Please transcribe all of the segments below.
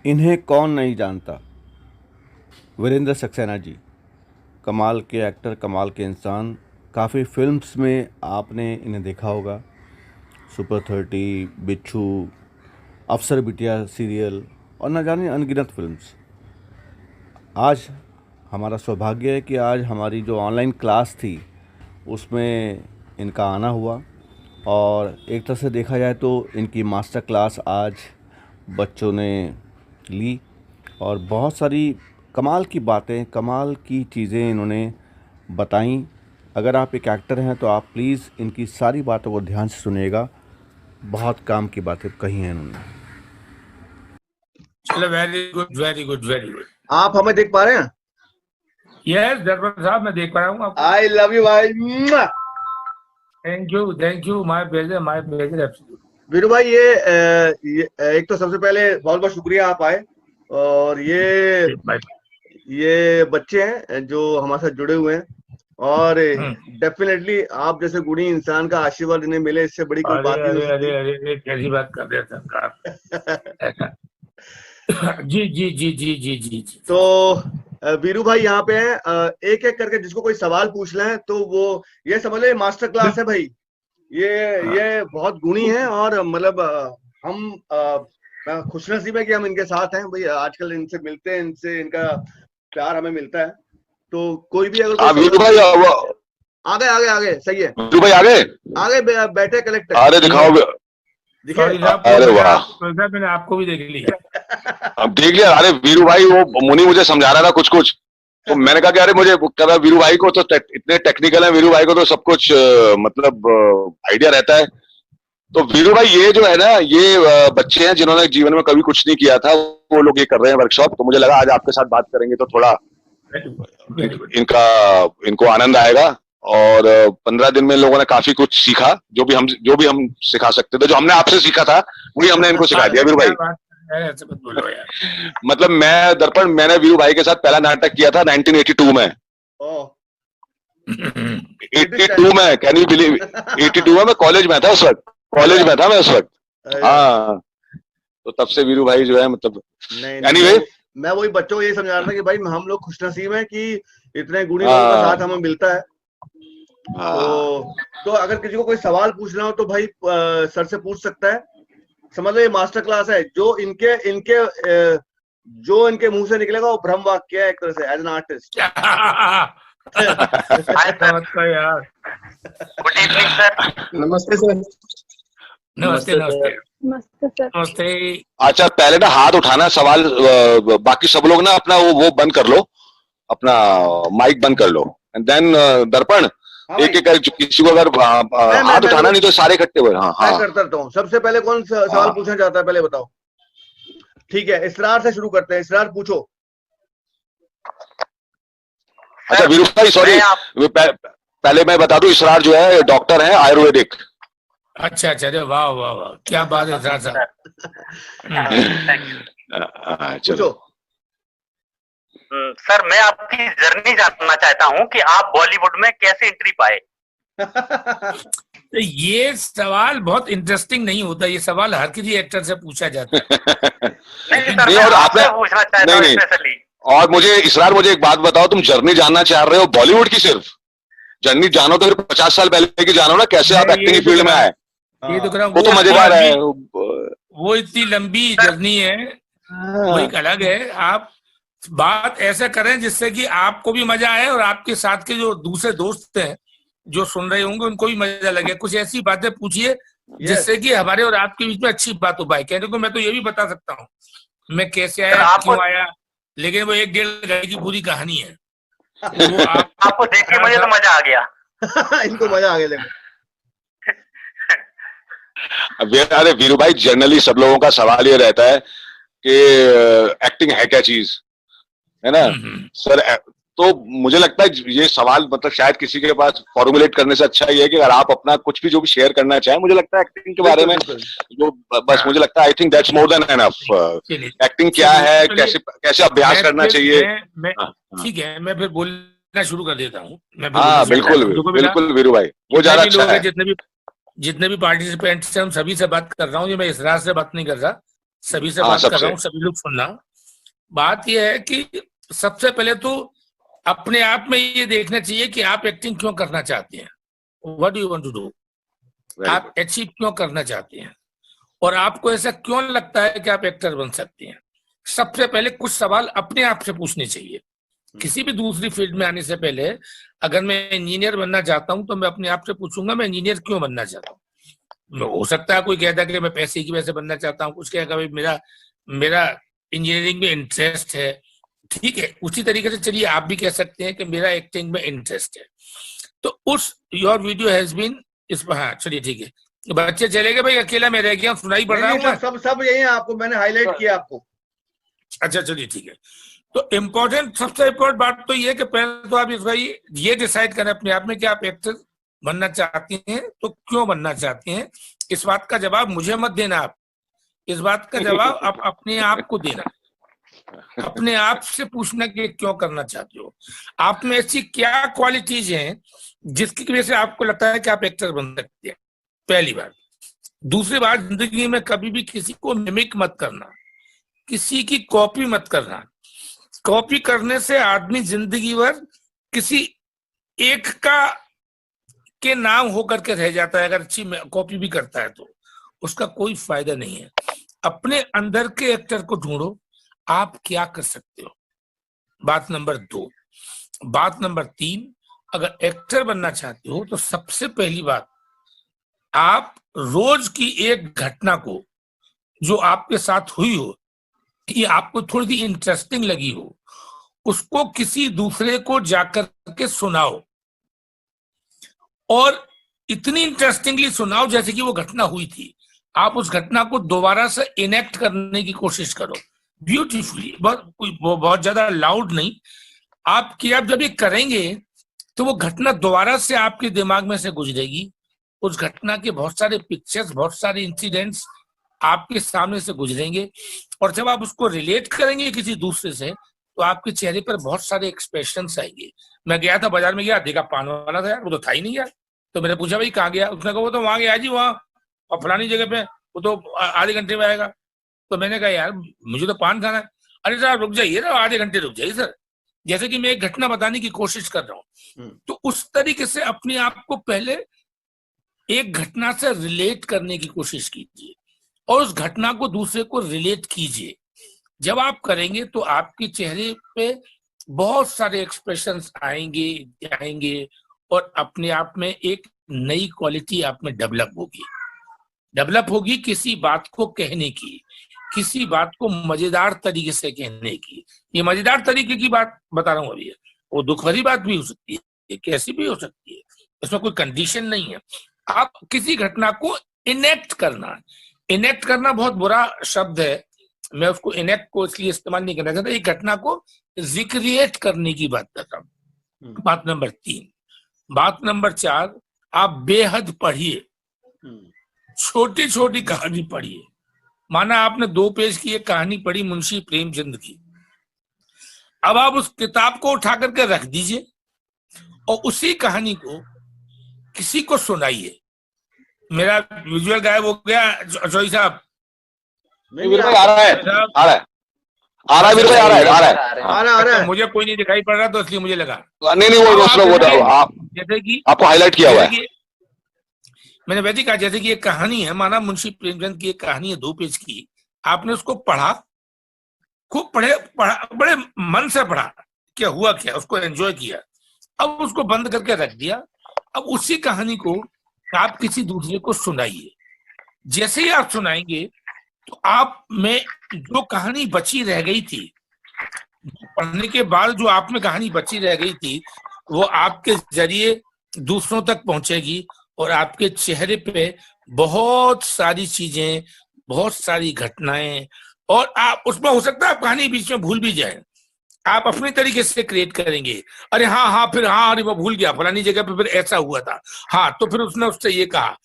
इन्हें कौन नहीं जानता। वीरेंद्र सक्सेना जी, कमाल के एक्टर, कमाल के इंसान। काफ़ी फिल्म्स में आपने इन्हें देखा होगा। सुपर 30, बिच्छू, अफसर बिटिया सीरियल और न जाने अनगिनत फिल्म्स। आज हमारा सौभाग्य है कि आज हमारी जो ऑनलाइन क्लास थी उसमें इनका आना हुआ, और एक तरह से देखा जाए तो इनकी मास्टर क्लास आज बच्चों ने ली, और बहुत सारी कमाल की बातें, कमाल की चीज़ें इन्होंने बताई। अगर आप एक एक्टर हैं तो आप प्लीज़ इनकी सारी बातों को ध्यान से सुनिएगा। बहुत काम की बातें कही हैं इन्होंने। चलो, very good, very good, very good. आप हमें देख पा रहे हैं? यस दरबार साहब, मैं देख पा रहा हूँ आपको। आई लव यू भाई। Thank you, my pleasure. Veeru भाई, ये एक तो सबसे पहले बहुत बहुत शुक्रिया आप आए, और ये बच्चे हैं जो हमारे साथ जुड़े हुए हैं, और डेफिनेटली आप जैसे गुणी इंसान का आशीर्वाद इन्हें मिले, इससे बड़ी कोई बात नहीं हो सकती। अरे कैसी बात कर रहे हैं सरकार। जी जी जी जी जी जी जी। तो वीरू भाई यहाँ पे हैं, एक एक करके जिसको कोई सवाल पूछ ले तो वो ये समझ ले मास्टर क्लास है भाई। ये बहुत गुणी है, और मतलब हम खुशनसीब है कि हम इनके साथ हैं भाई। आजकल इनसे मिलते हैं, इनसे इनका प्यार हमें मिलता है। तो कोई भी अगर वीरू भाई आगे आगे आगे सही है। वीरू भाई आगे बैठे कलेक्टर। अरे दिखाओ। अरे वाह, मैंने आपको भी देख लिया। अब देख लिया। अरे वीरू भाई, वो मुनि मुझे समझा रहा था कुछ कुछ, तो मैंने कहा कि अरे मुझे कह रहा वीरू भाई को तो इतने टेक्निकल है, वीरू भाई को तो सब कुछ मतलब आइडिया रहता है। तो वीरू भाई ये जो है ना, ये बच्चे हैं जिन्होंने जीवन में कभी कुछ नहीं किया था, वो लोग ये कर रहे हैं वर्कशॉप। तो मुझे लगा आज आपके साथ बात करेंगे तो थोड़ा इनको आनंद आएगा। और 15 दिन में लोगों ने काफी कुछ सीखा, जो भी हम सिखा सकते थे, जो हमने आपसे सीखा था वही हमने इनको सिखा दिया वीरू भाई। मतलब मैंने वीरू भाई के साथ पहला नाटक किया था 1982 में। 82 में, कैन यू बिलीव? 82 में मैं कॉलेज में था उस वक्त। हाँ, तो तब से वीरू भाई जो है मतलब एनीवे, मैं वही बच्चों को यही समझा रहा था कि भाई हम लोग खुशनसीब हैं कि इतने गुणी लोगों का साथ हमें मिलता है। तो अगर किसी को कोई सवाल पूछना हो तो भाई सर से पूछ सकता है। समझ लो ये मास्टर क्लास है। जो इनके मुंह से निकलेगा वो ब्रह्म वाक्य है एक तरह से, एज एन आर्टिस्ट। यार, गुड इवनिंग सर। नमस्ते सर। नमस्ते नमस्ते नमस्ते सर। नमस्ते। अच्छा, पहले ना हाथ उठाना, सवाल बाकी सब लोग ना अपना वो बंद कर लो, अपना माइक बंद कर लो, एंड देन दर्पण एक एक कर, किसी को अगर हाथ उठाना नहीं तो सारे इकट्ठे हुए। हाँ मैं करता हूँ। सबसे पहले कौन सवाल पूछना चाहता है, पहले बताओ। ठीक है, इसरार से शुरू करते हैं। इसरार पूछो। अच्छा वीरू भाई, सॉरी, पहले मैं बता दूं, इसरार जो है डॉक्टर है आयुर्वेदिक। अच्छा, अरे वाह वाह वाह, क्या बात है सर। पूछो सर। मैं आपकी जर्नी जानना चाहता हूँ कि आप बॉलीवुड में कैसे एंट्री पाए। तो ये सवाल बहुत इंटरेस्टिंग नहीं होता, ये सवाल हर किसी एक्टर से पूछा जाता है। नहीं, और आपसे पूछना चाहता हूँ स्पेशली। और मुझे इसरार, मुझे एक बात बताओ, तुम जर्नी जानना चाह रहे हो बॉलीवुड की? सिर्फ जर्नी जानो तो फिर 50 साल पहले की जानो ना, कैसे आप एक्टिंग की फील्ड में आए। ये तो वो तो मजेदार है। वो इतनी लंबी जर्नी है, वो एक अलग है। आप बात ऐसा करें जिससे कि आपको भी मजा आए और आपके साथ के जो दूसरे दोस्त हैं जो सुन रहे होंगे उनको भी मजा लगे। कुछ ऐसी बातें पूछिए जिससे कि हमारे और आपके बीच में अच्छी बात हो पाए। कहने को मैं तो ये भी बता सकता हूँ मैं कैसे आया, क्यों आया, लेकिन वो 1-1.5 घंटे की पूरी कहानी है। वो आपको देख के मुझे तो मजा आ गया। इनको मजा आ गया। अरे वीरू भाई, जनरली सब लोगों का सवाल ये रहता है कि एक्टिंग है क्या चीज, है ना सर? तो मुझे लगता है ये सवाल मतलब शायद किसी के पास फॉर्मुलेट करने से अच्छा ये है कि अगर आप अपना कुछ भी जो भी शेयर करना चाहें, मुझे लगता है एक्टिंग के बारे में जो बस मुझे लगता है I think that's more than enough. Acting क्या है, कैसे अभ्यास करना चाहिए। ठीक है, मैं फिर बोलना शुरू कर देता हूँ। हाँ बिल्कुल वीरू भाई, वो ज्यादा अच्छा है। जितने भी पार्टिसिपेंट्स हैं हम सभी से बात कर रहा हूँ, ये मैं इसरार से बात नहीं कर रहा। सभी से हाँ, बात कर सबसे। रहा हूँ, सभी लोग सुनना। बात यह है कि सबसे पहले तो अपने आप में ये देखना चाहिए कि आप एक्टिंग क्यों करना चाहते हैं, what do you want to do, Very आप good. अचीव क्यों करना चाहते हैं, और आपको ऐसा क्यों लगता है कि आप एक्टर बन सकते हैं। सबसे पहले कुछ सवाल अपने आप से पूछने चाहिए। किसी भी दूसरी फील्ड में आने से पहले अगर मैं इंजीनियर बनना चाहता हूं तो मैं अपने आप से पूछूंगा मैं इंजीनियर क्यों बनना चाहता हूँ। हो सकता है कोई कहता है कि मैं पैसे की वजह से बनना चाहता हूँ, कुछ कहेगा भाई मेरा इंजीनियरिंग में इंटरेस्ट है, ठीक है। उसी तरीके से चलिए आप भी कह सकते हैं कि मेरा एक्टिंग में इंटरेस्ट है। तो उस योर वीडियो हैज बीन इस पर, हाँ चलिए ठीक है। बच्चे चले गए भाई, अकेला मैं रह गया, सुनाई पड़ रहा नहीं, हूँ। सब यही है, आपको मैंने हाईलाइट किया आपको। अच्छा चलिए ठीक है। तो इम्पोर्टेंट, सबसे इम्पोर्टेंट बात तो ये कि पहले तो आप इसका ये डिसाइड करें अपने आप में कि आप एक्टर बनना चाहते हैं तो क्यों बनना चाहते हैं। इस बात का जवाब मुझे मत देना, आप इस बात का जवाब आप अपने आप को देना, अपने आप से पूछना कि क्यों करना चाहते हो, आप में ऐसी क्या क्वालिटीज हैं जिसकी वजह से आपको लगता है कि आप एक्टर बन सकते हैं, पहली बात। दूसरी बात, जिंदगी में कभी भी किसी को मिमिक मत करना, किसी की कॉपी मत करना। कॉपी करने से आदमी जिंदगी भर किसी एक का के नाम होकर के रह जाता है। अगर अच्छी कॉपी भी करता है तो उसका कोई फायदा नहीं है। अपने अंदर के एक्टर को ढूंढो, आप क्या कर सकते हो, बात नंबर 2। बात नंबर 3, अगर एक्टर बनना चाहते हो तो सबसे पहली बात, आप रोज की एक घटना को जो आपके साथ हुई हो, कि आपको थोड़ी सी इंटरेस्टिंग लगी हो, उसको किसी दूसरे को जाकर के सुनाओ, और इतनी इंटरेस्टिंगली सुनाओ जैसे कि वो घटना हुई थी। आप उस घटना को दोबारा से इनेक्ट करने की कोशिश करो ब्यूटीफुली, बहुत ज्यादा लाउड नहीं। आप जब ये करेंगे तो वो घटना दोबारा से आपके दिमाग में से गुजरेगी। उस घटना के बहुत सारे पिक्चर्स, बहुत सारे इंसिडेंट्स आपके सामने से गुजरेंगे, और जब आप उसको रिलेट करेंगे किसी दूसरे से तो आपके चेहरे पर बहुत सारे एक्सप्रेशंस आएंगे। मैं गया था बाजार में, गया देखा पान वाला था यार, वो तो था ही नहीं यार। तो मैंने पूछा भाई कहाँ गया, उसने कहा वो तो वहां गया जी, वहां और फलानी जगह पे, वो तो आधे घंटे में आएगा। तो मैंने कहा यार मुझे तो पान खाना है। अरे सर रुक जाइए ना, आधे घंटे रुक जाइए सर, जैसे कि मैं एक घटना बताने की कोशिश कर रहा हूँ। तो उस तरीके से अपने आप को पहले एक घटना से रिलेट करने की कोशिश कीजिए और उस घटना को दूसरे को रिलेट कीजिए। जब आप करेंगे तो आपके चेहरे पे बहुत सारे एक्सप्रेशंस आएंगे और अपने आप में एक नई क्वालिटी आप में डेवलप होगी किसी बात को कहने की, किसी बात को मजेदार तरीके से कहने की। ये मजेदार तरीके की बात बता रहा हूँ अभी, वो दुख भरी बात भी हो सकती है, कैसी भी हो सकती है, इसमें कोई कंडीशन नहीं है। आप किसी घटना को इनेक्ट करना बहुत बुरा शब्द है, मैं उसको इनेक्ट को इसलिए इस्तेमाल नहीं करना चाहता। एक घटना को रिक्रिएट करने की बात कर रहा हूं, बात नंबर 3। बात नंबर 4, आप बेहद पढ़िए, छोटी छोटी कहानी पढ़िए। माना आपने 2 पेज की एक कहानी पढ़ी मुंशी प्रेमचंद की, अब आप उस किताब को उठा करके रख दीजिए और उसी कहानी को किसी को सुनाइए। मेरा विजुअल गायब हो गया जोई साहब। वीर भाई आ रहा है वीर भाई आ रहा है। मुझे कोई नहीं दिखाई पड़ रहा तो इसलिए मुझे लगा नहीं वो आप जैसे कि आपको हाईलाइट किया हुआ है। मैंने वैसे कहा जैसे कि एक कहानी है, माना मुंशी प्रेमचंद की एक कहानी है 2 पेज की, आपने उसको पढ़ा, खूब बड़े मन से पढ़ा, क्या हुआ क्या, उसको एंजॉय किया, अब उसको बंद करके रख दिया। अब उसी कहानी को आप किसी दूसरे को सुनाइए। जैसे ही आप सुनाएंगे तो आप में जो कहानी बची रह गई थी, पढ़ने के बाद जो आप में कहानी बची रह गई थी, वो आपके जरिए दूसरों तक पहुंचेगी और आपके चेहरे पे बहुत सारी चीजें, बहुत सारी घटनाएं, और आप उसमें हो सकता है आप कहानी बीच में भूल भी जाए, आप अपने तरीके से क्रिएट करेंगे। अरे फिर अरे वो भूल गया फलानी जगह पे फिर ऐसा हुआ था, हाँ तो फिर उसने उससे ये कहा।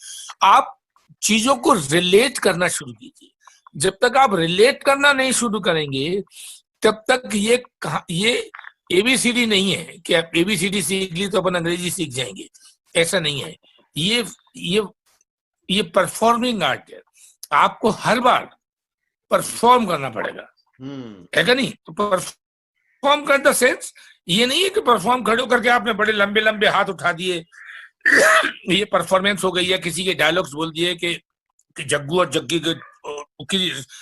आप चीजों को रिलेट करना शुरू कीजिए। जब तक आप रिलेट करना नहीं शुरू करेंगे तब तक ये ABCD नहीं है कि आप ABCD सीख ली तो अपन अंग्रेजी सीख जाएंगे, ऐसा नहीं है। ये परफॉर्मिंग आर्ट है। आपको हर बार परफॉर्म करना पड़ेगा, है क्या नहीं? तो परफॉर्म कर द सेंस ये नहीं है कि परफॉर्म खड़े करके आपने बड़े लंबे लंबे हाथ उठा दिए ये परफॉर्मेंस हो गई है, किसी के डायलॉग्स बोल दिए कि जग्गू और जग्गी के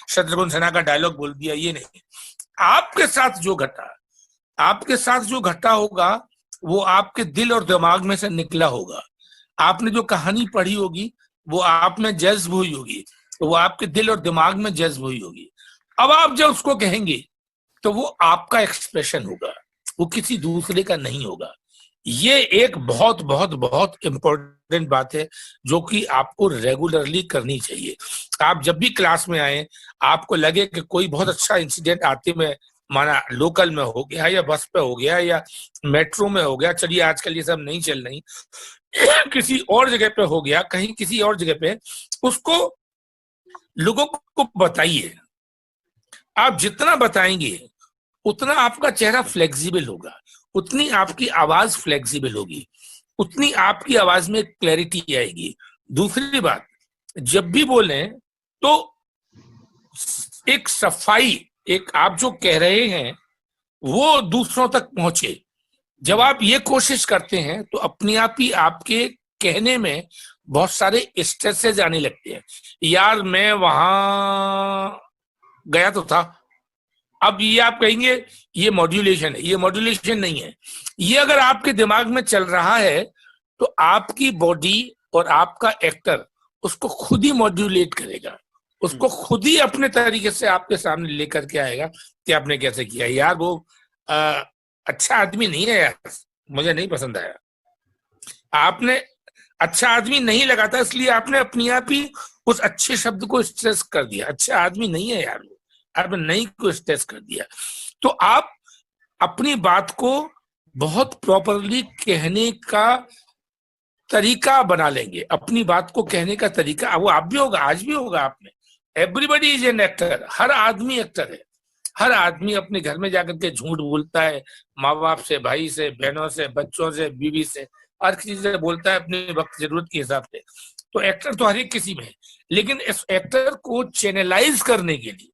शत्रुघ्न सिन्हा का डायलॉग बोल दिया, ये नहीं। आपके साथ जो घटा होगा वो आपके दिल और दिमाग में से निकला होगा। आपने जो कहानी पढ़ी होगी वो आप में जज्ब हुई होगी, तो वो आपके दिल और दिमाग में जज्ब हुई होगी। अब आप जब उसको कहेंगे तो वो आपका एक्सप्रेशन होगा, वो किसी दूसरे का नहीं होगा। ये एक बहुत बहुत बहुत इंपॉर्टेंट बात है जो कि आपको रेगुलरली करनी चाहिए। आप जब भी क्लास में आए, आपको लगे कि कोई बहुत अच्छा इंसिडेंट आते में, माना लोकल में हो गया या बस पे हो गया या मेट्रो में हो गया, चलिए आजकल ये सब नहीं चल रही, किसी और जगह पे हो गया, कहीं किसी और जगह पे, उसको लोगों को बताइए। आप जितना बताएंगे उतना आपका चेहरा फ्लेक्सिबल होगा, उतनी आपकी आवाज फ्लेक्सिबल होगी, उतनी आपकी आवाज में क्लैरिटी आएगी। दूसरी बात, जब भी बोलें तो एक सफाई, एक आप जो कह रहे हैं वो दूसरों तक पहुंचे। जब आप ये कोशिश करते हैं तो अपने आप ही आपके कहने में बहुत सारे स्ट्रेसेस आने लगते हैं। यार मैं वहां गया तो था, अब ये आप कहेंगे ये मॉड्यूलेशन है, ये मॉड्यूलेशन नहीं है। ये अगर आपके दिमाग में चल रहा है तो आपकी बॉडी और आपका एक्टर उसको खुद ही मॉड्यूलेट करेगा, उसको खुद ही अपने तरीके से आपके सामने लेकर के आएगा कि आपने कैसे किया। यार वो अच्छा आदमी नहीं है यार, मुझे नहीं पसंद आया। आपने अच्छा आदमी नहीं लगा था, इसलिए आपने अपने आप ही उस अच्छे शब्द को स्ट्रेस कर दिया। अच्छा आदमी नहीं है यार, आपने नहीं को स्ट्रेस कर दिया। तो आप अपनी बात को बहुत प्रॉपरली कहने का तरीका बना लेंगे, अपनी बात को कहने का तरीका। वो आप भी होगा, आज भी होगा आप में। एवरीबडी इज एन एक्टर, हर आदमी एक्टर है। हर आदमी अपने घर में जाकर के झूठ बोलता है, माँ बाप से, भाई से, बहनों से, बच्चों से, बीवी से, हर किसी से बोलता है अपने वक्त जरूरत के हिसाब से। तो एक्टर तो हर एक किसी में है, लेकिन इस एक्टर को चैनलाइज करने के लिए,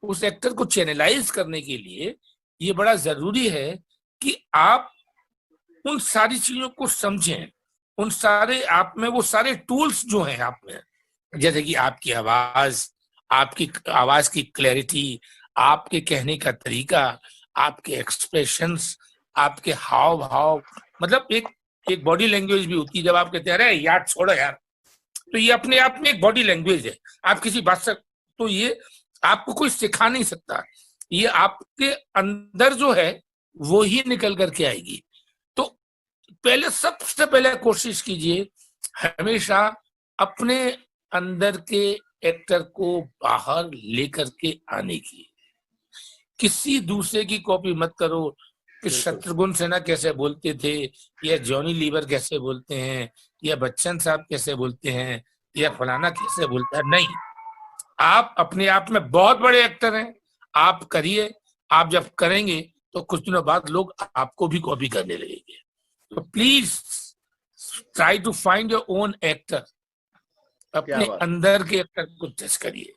उस एक्टर को चैनलाइज करने के लिए ये बड़ा जरूरी है कि आप उन सारी चीजों को समझें, उन सारे आप में वो सारे टूल्स जो हैं आप में, जैसे कि आपकी आवाज की क्लैरिटी, आपके कहने का तरीका, आपके एक्सप्रेशंस, आपके हाव भाव, मतलब एक बॉडी लैंग्वेज भी होती है। जब आप कहते हैं अरे यार छोड़ो यार, तो ये अपने आप में एक बॉडी लैंग्वेज है। आप किसी बात से, तो ये आपको कोई सिखा नहीं सकता, ये आपके अंदर जो है वो ही निकल करके आएगी। तो पहले, सबसे पहले कोशिश कीजिए हमेशा अपने अंदर के एक्टर को बाहर लेकर के आने की। किसी दूसरे की कॉपी मत करो कि शत्रुघ्न सिन्हा कैसे बोलते थे, या जॉनी लीवर कैसे बोलते हैं, या बच्चन साहब कैसे बोलते हैं, या फलाना कैसे बोलता है। नहीं, आप अपने आप में बहुत बड़े एक्टर हैं, आप करिए। आप जब करेंगे तो कुछ दिनों बाद लोग आपको भी कॉपी करने लगेंगे। तो please try to find your own actor, अपने अंदर के एक्टर को जज करिए।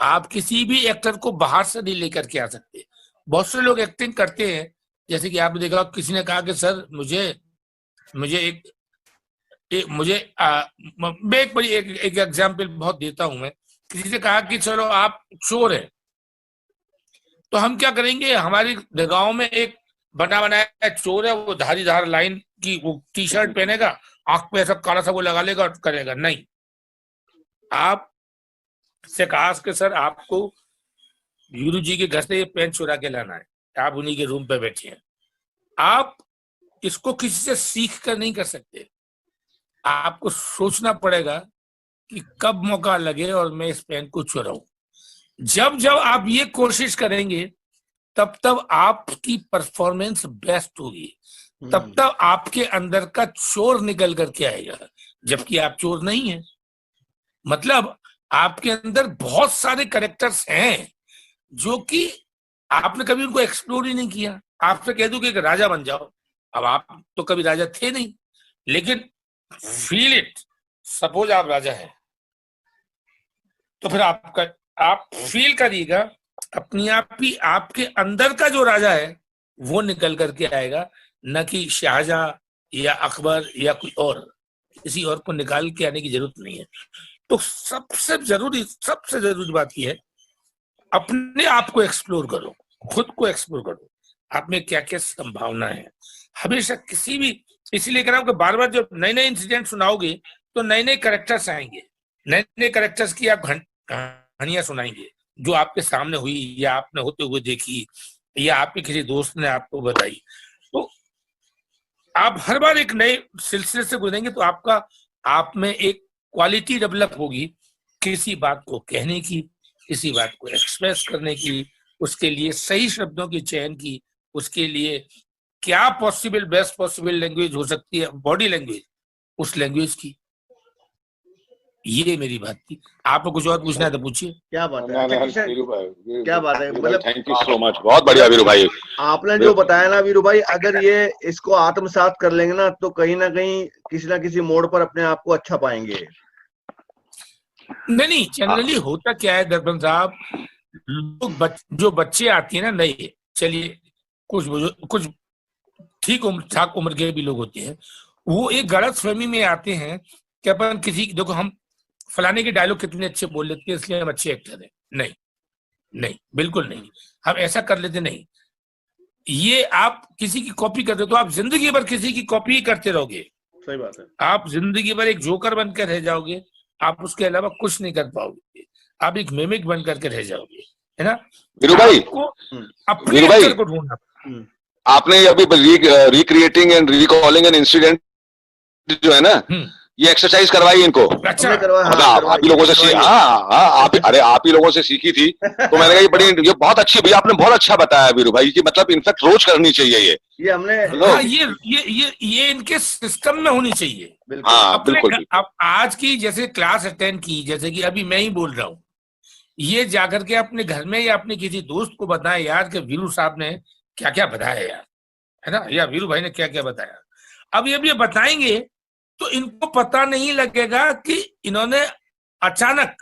आप किसी भी एक्टर को बाहर से नहीं लेकर के आ सकते। बहुत से लोग एक्टिंग करते हैं, जैसे कि आपने देखा किसी ने कहा कि सर मुझे मैं एक एग्जाम्पल बहुत देता हूं। मैं किसी से कहा कि चलो आप चोर हैं, तो हम क्या करेंगे, हमारी गांव में एक बना बनाया चोर है, वो धारीदार लाइन की वो टी शर्ट पहनेगा, आंख पे सब काला सा वो लगा लेगा और करेगा। नहीं, आप से कहा कि सर आपको वीरू जी के घर से ये पेन चुरा के लाना है, आप उन्हीं के रूम पे बैठे हैं। आप इसको किसी से सीख कर नहीं कर सकते, आपको सोचना पड़ेगा कि कब मौका लगे और मैं इस पेन को चुराऊं। जब जब आप ये कोशिश करेंगे तब तब आपकी परफॉर्मेंस बेस्ट होगी, तब तब आपके अंदर का चोर निकल करके आएगा, जबकि आप चोर नहीं हैं। मतलब आपके अंदर बहुत सारे कैरेक्टर्स हैं जो कि आपने कभी उनको एक्सप्लोर ही नहीं किया। आपसे कह दूं कि एक राजा बन जाओ, अब आप तो कभी राजा थे नहीं, लेकिन फील इट, सपोज आप राजा हैं, तो फिर आपका आप फील करिएगा, अपनी आप ही आपके अंदर का जो राजा है वो निकल करके आएगा, न कि शाहजहां या अकबर या कोई और, किसी और को निकाल के आने की जरूरत नहीं है। तो सबसे जरूरी बात यह है, अपने आप को एक्सप्लोर करो, खुद को एक्सप्लोर करो, आप में क्या क्या संभावना है। हमेशा किसी भी, इसीलिए कह रहा हूं कि बार बार जब नए नए इंसिडेंट सुनाओगे तो नए नए कैरेक्टर्स आएंगे, नए नए कैरेक्टर्स की आप कहानियां सुनाएंगे जो आपके सामने हुई या आपने होते हुए देखी या आपके किसी दोस्त ने आपको बताई। तो आप हर बार एक नए सिलसिले से गुजरेंगे तो आपका आप में एक क्वालिटी डेवलप होगी, किसी बात को कहने की, किसी बात को एक्सप्रेस करने की, उसके लिए सही शब्दों की चयन की, उसके लिए क्या पॉसिबल बेस्ट पॉसिबल लैंग्वेज हो सकती है, बॉडी लैंग्वेज, उस लैंग्वेज की। ये मेरी बात थी। आपको कुछ और पूछना है तो पूछिए। क्या बात है, क्या बात है, मतलब थैंक यू सो मच, बहुत बढ़िया वीरू भाई। आपने जो बताया ना वीरू भाई, अगर ये इसको आत्मसात कर लेंगे ना तो कहीं ना कहीं किसी ना किसी मोड़ पर अपने आप को अच्छा पाएंगे। नहीं, जनरली होता क्या है दर्पण साहब, लोग जो बच्चे आते हैं ना नए, चलिए कुछ ठीक उम्र के भी लोग होते हैं, वो एक गलत फहमी में आते हैं कि अपन किसी, देखो हम फलाने के डायलॉग कितने अच्छे बोल लेते हैं इसलिए हम अच्छे एक्टर हैं। नहीं नहीं, बिल्कुल नहीं, हम ऐसा कर लेते नहीं। ये आप किसी की कॉपी करते हो तो आप जिंदगी भर किसी की कॉपी ही करते रहोगे। सही बात है। आप जिंदगी भर एक जोकर बनकर रह जाओगे, आप उसके अलावा कुछ नहीं कर पाओगे, आप एक मिमिक बन करके रह जाओगे, है ना। वीरू भाई, अपने एक्टर को ढूंढना। आपने अभी recreating and recalling an incident जो है ना, ये एक्सरसाइज करवाई इनको। अच्छा, आप ही लोगों से आप ही लोगों से सीखी थी तो मैंने कहा ये बड़ी, ये बहुत अच्छी भैया, आपने बहुत अच्छा बताया वीरू भाई की, मतलब इनफैक्ट रोज करनी चाहिए ये हमने ये इनके सिस्टम में होनी चाहिए। हाँ बिल्कुल। अब आज की जैसे क्लास अटेंड की, जैसे कि अभी मैं ही बोल रहा हूँ, ये जाकर के अपने घर में या अपने किसी दोस्त को बताएं यार कि वीरू साहब ने क्या क्या बताया यार, है ना, या वीरू भाई ने क्या क्या बताया। अब ये बताएंगे तो इनको पता नहीं लगेगा कि इन्होंने अचानक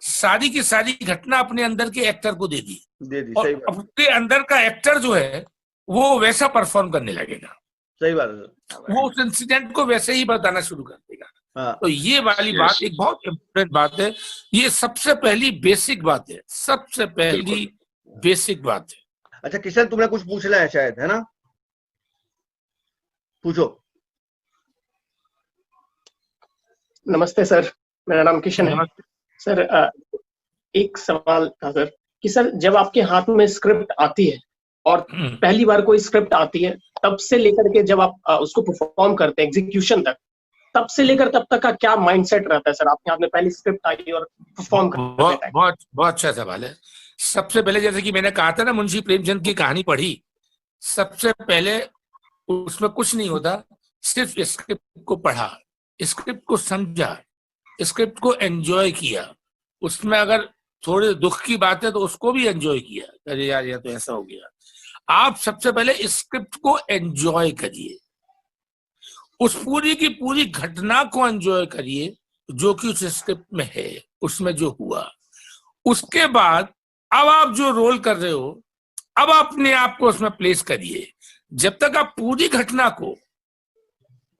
सारी की सारी घटना अपने अंदर के एक्टर को दे दी और अपने अंदर का एक्टर जो है वो वैसा परफॉर्म करने लगेगा। सही बात है, वो उस इंसिडेंट को वैसे ही बताना शुरू कर देगा। हाँ। तो ये वाली बात एक बहुत इम्पोर्टेंट बात है, ये सबसे पहली बेसिक बात है, सबसे पहली बेसिक बात है। अच्छा किशन, तुमने कुछ पूछना है शायद, है ना, पूछो। नमस्ते सर, मेरा नाम किशन है। सर एक सवाल था सर कि सर जब आपके हाथ में स्क्रिप्ट आती है और पहली बार कोई स्क्रिप्ट आती है, तब से लेकर के जब आप उसको परफॉर्म करते हैं एग्जीक्यूशन तक, तब से लेकर तब तक का क्या माइंडसेट रहता है सर आपके हाथ में पहली स्क्रिप्ट आई और परफॉर्म करते हैं? बहुत अच्छा सवाल है। सबसे पहले जैसे कि मैंने कहा था ना, मुंशी प्रेमचंद की कहानी पढ़ी, सबसे पहले उसमें कुछ नहीं होता, सिर्फ स्क्रिप्ट को पढ़ा, स्क्रिप्ट को समझा, स्क्रिप्ट को एंजॉय किया, उसमें अगर थोड़े दुख की बात है तो उसको भी एंजॉय किया, अरे यार ये तो ऐसा हो गया। आप सबसे पहले स्क्रिप्ट को एंजॉय करिए, उस पूरी की पूरी घटना को एंजॉय करिए जो कि उस स्क्रिप्ट में है, उसमें जो हुआ। उसके बाद अब आप जो रोल कर रहे हो, अब अपने आप को उसमें प्लेस करिए। जब तक आप पूरी घटना को,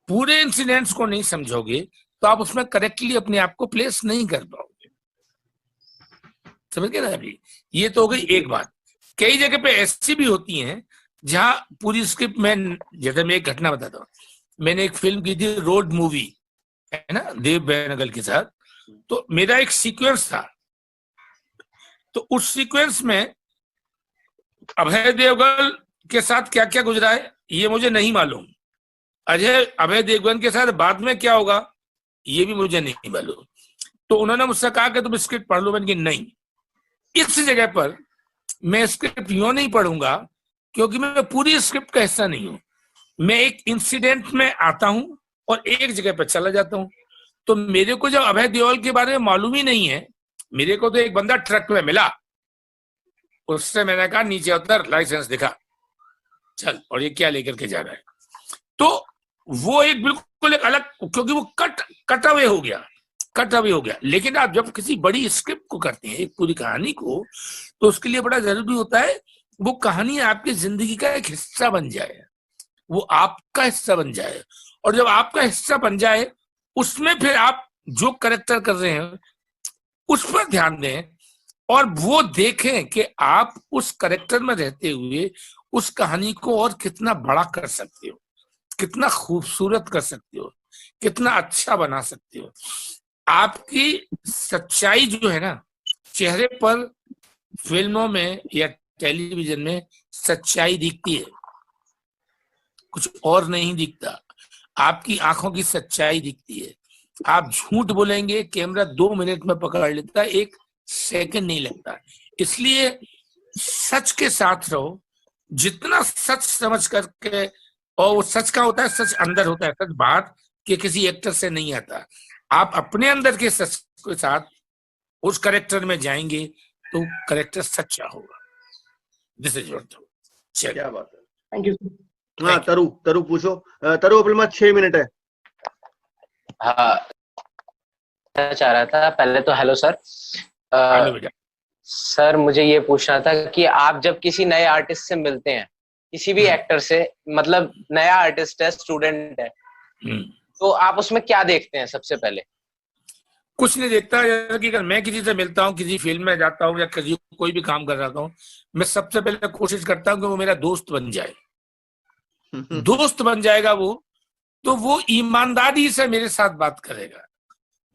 पूरे इंसिडेंट्स को नहीं समझोगे तो आप उसमें करेक्टली अपने आप को प्लेस नहीं कर पाओगे। समझ गए ना अभी? ये तो हो गई एक बात। कई जगह पे ऐसी भी होती हैं जहां पूरी स्क्रिप्ट में, जैसे मैं एक घटना बताता हूँ, मैंने एक फिल्म की थी रोड मूवी, है ना, देव बेनगल के साथ। तो मेरा एक सीक्वेंस था, तो उस सीक्वेंस में अभय देवगन के साथ क्या क्या गुजरा है ये मुझे नहीं मालूम, अभय देवगन के साथ बाद में क्या होगा ये भी मुझे नहीं मालूम। तो उन्होंने मुझसे कहा कि तुम स्क्रिप्ट पढ़ लो। मैंने कहा नहीं, इस जगह पर मैं स्क्रिप्ट यूं नहीं पढ़ूंगा क्योंकि मैं पूरी स्क्रिप्ट का हिस्सा नहीं हूं। मैं एक इंसिडेंट में आता हूं और एक जगह पर चला जाता हूं। तो मेरे को जब अभय देओल के बारे में मालूम ही नहीं है, मेरे को तो एक बंदा ट्रक में मिला, उससे मैंने कहा नीचे उतर, लाइसेंस दिखा, चल, और ये क्या लेकर के जा रहा है। तो वो एक बिल्कुल एक अलग, क्योंकि वो कट अवे हो गया, कट अवे हो गया। लेकिन आप जब किसी बड़ी स्क्रिप्ट को करते हैं, एक पूरी कहानी को, तो उसके लिए बड़ा जरूरी होता है वो कहानी आपकी जिंदगी का एक हिस्सा बन जाए, वो आपका हिस्सा बन जाए। और जब आपका हिस्सा बन जाए, उसमें फिर आप जो कैरेक्टर कर रहे हैं उस पर ध्यान दें और वो देखें कि आप उस कैरेक्टर में रहते हुए उस कहानी को और कितना बड़ा कर सकते हो, कितना खूबसूरत कर सकते हो, कितना अच्छा बना सकते हो। आपकी सच्चाई जो है ना, चेहरे पर फिल्मों में या टेलीविजन में सच्चाई दिखती है, कुछ और नहीं दिखता। आपकी आंखों की सच्चाई दिखती है। आप झूठ बोलेंगे, कैमरा 2 मिनट में पकड़ लेता है, 1 सेकंड नहीं लगता। इसलिए सच के साथ रहो, जितना सच समझ करके, और वो सच का होता है, सच अंदर होता है, सच बाहर के किसी एक्टर से नहीं आता। आप अपने अंदर के सच के साथ उस कैरेक्टर में जाएंगे तो कैरेक्टर सच्चा होगा। This is what. क्या बात है, थैंक यू। हाँ तरु पूछो। तरु अपने पास 6 मिनट है। हाँ, चाह रहा था पहले तो हेलो सर। सर मुझे ये पूछना था कि आप जब किसी नए आर्टिस्ट से मिलते हैं, किसी भी एक्टर से, मतलब नया आर्टिस्ट है, स्टूडेंट है, तो आप उसमें क्या देखते हैं सबसे पहले? कुछ नहीं देखता। जैसे कि अगर मैं किसी से मिलता हूँ, किसी फिल्म में जाता हूँ या किसी कोई भी काम कर रहा हूँ, मैं सबसे पहले कोशिश करता हूँ कि वो मेरा दोस्त बन जाए। दोस्त बन जाएगा वो, तो वो ईमानदारी से मेरे साथ बात करेगा,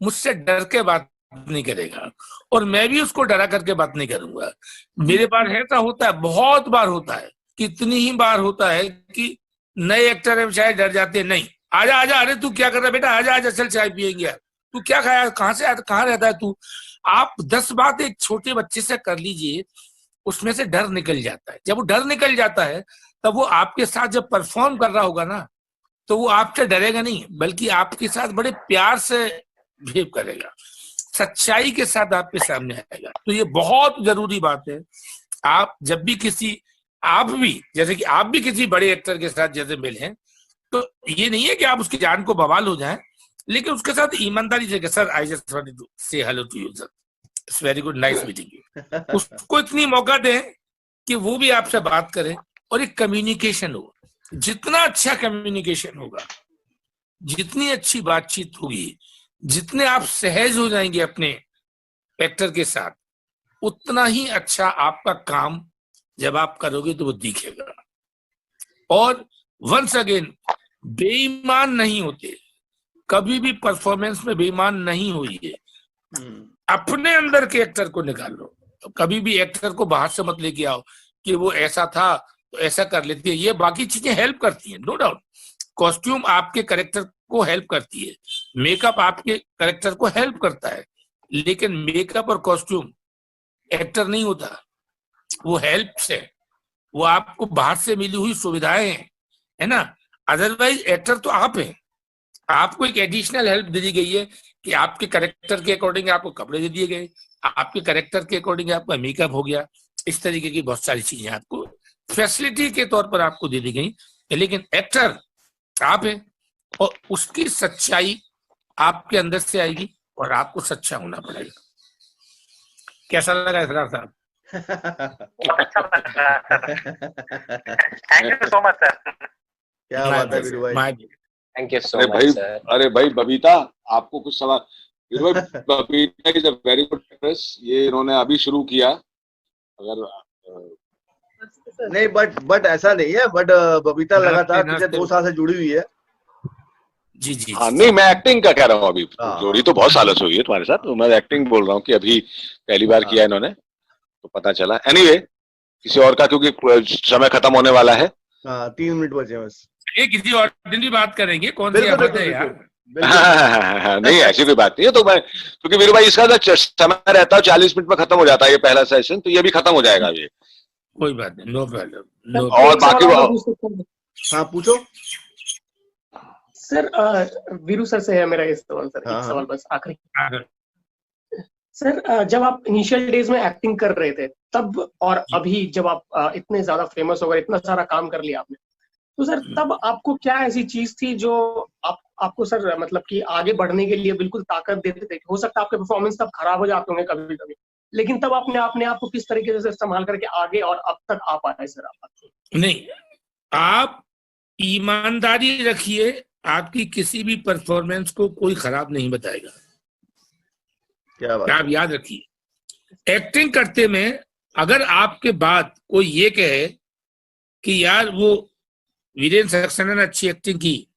मुझसे डर के बात नहीं करेगा, और मैं भी उसको डरा करके बात नहीं करूंगा। मेरे पास ऐसा होता है, बहुत बार होता है, कितनी ही बार होता है कि नए एक्टर है शायद डर जाते हैं, नहीं आजा आजा, अरे तू क्या कर रहा है बेटा, आजा आजा, चल चाय पियेंगे यार, तू क्या खाया, कहाँ से आया, कहाँ रहता है तू। आप 10 बात एक छोटे बच्चे से कर लीजिए, उसमें से डर निकल जाता है। जब वो डर निकल जाता है, तब वो आपके साथ जब परफॉर्म कर रहा होगा ना, तो वो आपसे डरेगा नहीं, बल्कि आपके साथ बड़े प्यार से बिहेव करेगा, सच्चाई के साथ आपके सामने आएगा। तो ये बहुत जरूरी बात है। आप जब भी किसी, आप भी जैसे कि आप भी किसी बड़े एक्टर के साथ जैसे मिले, तो ये नहीं है कि आप उसकी जान को बवाल हो जाएं, लेकिन उसके साथ ईमानदारी से, sir I just wanted to say hello to you sir, it's very good, nice meeting you. उसको इतनी मौका दें कि वो भी आपसे बात करे और एक कम्युनिकेशन हो। जितना अच्छा कम्युनिकेशन होगा, जितनी अच्छी बातचीत होगी, जितने आप सहज हो जाएंगे अपने एक्टर के साथ, उतना ही अच्छा आपका काम जब आप करोगे तो वो दिखेगा। और वंस अगेन, बेईमान नहीं होते, कभी भी परफॉर्मेंस में बेईमान नहीं होइए। अपने अंदर के एक्टर को निकाल लो, कभी भी एक्टर को बाहर से मत लेके आओ कि वो ऐसा था तो ऐसा कर लेती है। ये बाकी चीजें हेल्प करती हैं, नो डाउट। कॉस्ट्यूम आपके कैरेक्टर को हेल्प करती है, मेकअप आपके कैरेक्टर को हेल्प करता है, लेकिन मेकअप और कॉस्ट्यूम एक्टर नहीं होता, वो हेल्प से, वो आपको बाहर से मिली हुई सुविधाएं हैं, है ना। अदरवाइज एक्टर तो आप हैं, आपको एक एडिशनल हेल्प दे दी गई है कि आपके कैरेक्टर के अकॉर्डिंग आपको कपड़े दे दिए गए, आपके कैरेक्टर के अकॉर्डिंग आपका मेकअप हो गया, इस तरीके की बहुत सारी चीजें आपको फैसिलिटी के तौर पर आपको दे दी गई। लेकिन एक्टर आप हैं, और उसकी सच्चाई आपके अंदर से आएगी और आपको सच्चा होना पड़ेगा। कैसा लगा इसरार साहब? बहुत अच्छा लगा sir, thank you so much sir. क्या बात है वीरू भाई, थैंक यू सो अरे मच भाई, सर। अरे भाई बबीता, आपको कुछ सवाल? वीरू भाई, Babita is a very good actress, ये इन्होंने अभी शुरू किया। अगर नहीं बट ऐसा नहीं है, बट बबीता लगातार पिछले 2 साल से जुड़ी हुई है। जी जी, हाँ, नहीं मैं एक्टिंग का कह रहा हूँ, अभी हाँ। जोड़ी तो बहुत सालों से हुई है तुम्हारे साथ, तो मैं एक्टिंग बोल रहा हूँ कि अभी पहली बार किया इन्होंने, तो पता चला। एनीवे, किसी और का, क्योंकि समय खत्म होने वाला है। हाँ, 3 मिनट बचे हैं बस। ये किसी और दिन भी बात करेंगे, कौन सी बात है यार। नहीं ऐसी कोई बात नहीं है। तो मैं, क्योंकि वीरू भाई इसका तो समय रहता है 40 मिनट में खत्म हो जाता है ये पहला सेशन, तो ये भी खत्म हो जाएगा अभी। कोई बात नहीं, नो प्रॉब्लम। और बाकी हाँ पूछो सर। वीरू सर से है मेरा ये सवाल सर, एक सवाल बस आखिरी। सर जब आप इनिशियल डेज में एक्टिंग कर रहे थे तब, और अभी जब आप इतने ज्यादा फेमस हो गए, इतना सारा काम कर लिया आपने, तो सर तब आपको क्या ऐसी चीज थी जो आप आपको सर मतलब कि आगे बढ़ने के लिए बिल्कुल ताकत देते थे? हो सकता है आपके परफॉर्मेंस तब खराब हो जाते होंगे कभी कभी, लेकिन तब आपने अपने आप को किस तरीके से संभाल करके आगे और अब तक आ पाए सर आप? नहीं, आप ईमानदारी रखिए, आपकी किसी भी परफॉर्मेंस को कोई खराब नहीं बताएगा। क्या बात आप याद रखिए, एक्टिंग करते में अगर आपके बाद कोई ये कहे कि यार वो वीरेंद्र सक्सेना ने अच्छी एक्टिंग की,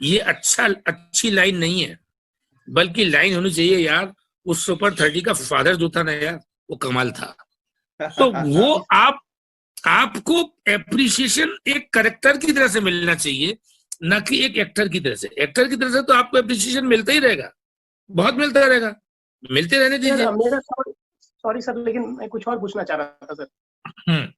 ये अच्छी लाइन नहीं है, बल्कि लाइन होनी चाहिए यार उस सुपर 30 का फादर जो था ना यार, वो कमाल था। तो वो आपको एप्रिसिएशन एक कैरेक्टर की तरह से मिलना चाहिए, ना कि एक एक्टर की तरह से। एक्टर की तरह से तो आपको एप्रिसिएशन मिलता ही रहेगा, बहुत मिलता रहेगा, मिलते रहने दीजिए। मेरा सॉरी सर, लेकिन मैं कुछ और पूछना चाह रहा था सर।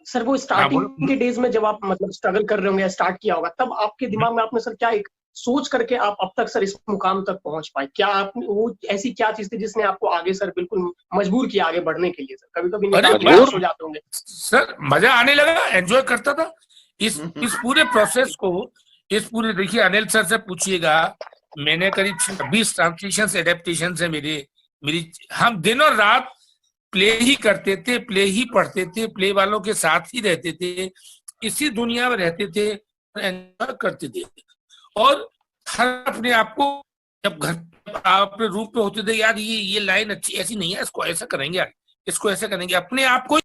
सर वो स्टार्टिंग के डेज में जब आप मतलब स्ट्रगल कर रहे होंगे, स्टार्ट किया होगा, तब आपके दिमाग में आपने सर क्या एक सोच करके आप अब तक सर इस मुकाम तक पहुंच पाए? क्या आप वो ऐसी क्या चीज थी जिसने आपको आगे सर बिल्कुल मजबूर किया आगे बढ़ने के लिए सर? कभी कभी निराश हो जाते होंगे सर, मजा आने लगा, एंजॉय करता था इस पूरे प्रोसेस को। इस पूरे, देखिए अनिल सर से पूछिएगा, मैंने करीब 26 ट्रांसलेशन एडेप्टेशन है मेरी। हम दिन और रात प्ले ही करते थे, प्ले ही पढ़ते थे, प्ले वालों के साथ ही रहते थे, इसी दुनिया में रहते थे, एंजॉय करते थे। और हर अपने आप को, जब घर अपने रूप पे होते थे, यार ये लाइन अच्छी ऐसी नहीं है, इसको ऐसा करेंगे यार, इसको ऐसा करेंगे, अपने आप को